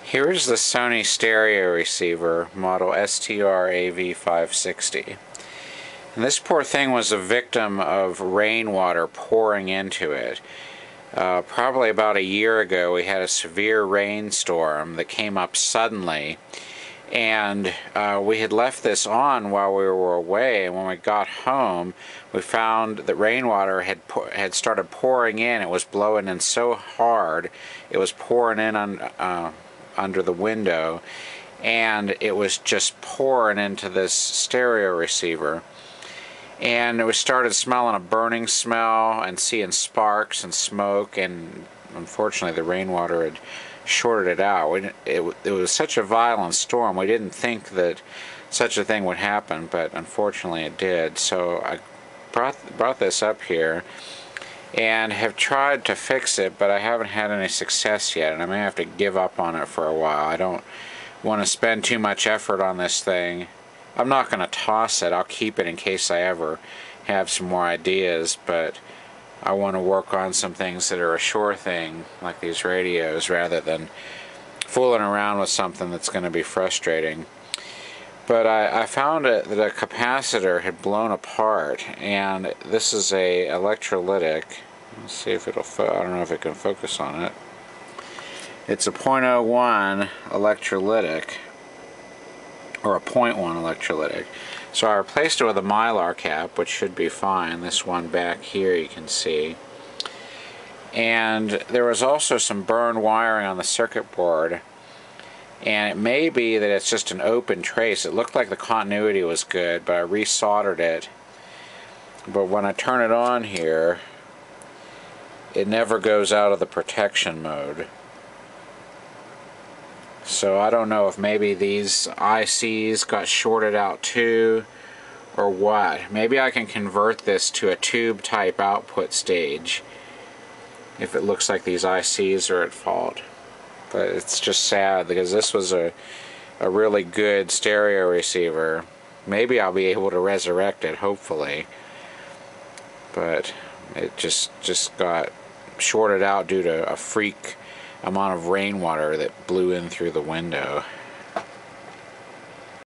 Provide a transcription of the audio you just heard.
Here's the Sony stereo receiver, model STR-AV560. And this poor thing was a victim of rainwater pouring into it. Probably about a year ago we had a severe rainstorm that came up suddenly, and we had left this on while we were away, and when we got home we found that rainwater had started pouring in. It was blowing in so hard it was pouring in on under the window, and it was just pouring into this stereo receiver, and it started smelling a burning smell and seeing sparks and smoke, and unfortunately the rainwater had shorted it out. It was such a violent storm, we didn't think that such a thing would happen, but unfortunately it did. So I brought this up here and have tried to fix it, but I haven't had any success yet, and I may have to give up on it for a while. I don't want to spend too much effort on this thing. I'm not going to toss it. I'll keep it in case I ever have some more ideas, but I want to work on some things that are a sure thing, like these radios, rather than fooling around with something that's going to be frustrating. But I found that a capacitor had blown apart, and this is a electrolytic. Let's see if it'll, I don't know if it can focus on it. It's a 0.01 electrolytic, or a 0.1 electrolytic. So I replaced it with a Mylar cap, which should be fine. This one back here you can see. And there was also some burned wiring on the circuit board, and it may be that it's just an open trace. It looked like the continuity was good, but I resoldered it. But when I turn it on here, it never goes out of the protection mode. So I don't know if maybe these ICs got shorted out too, or what. Maybe I can convert this to a tube type output stage if it looks like these ICs are at fault. But it's just sad, because this was a really good stereo receiver. Maybe I'll be able to resurrect it, hopefully. But it just got shorted out due to a freak amount of rainwater that blew in through the window.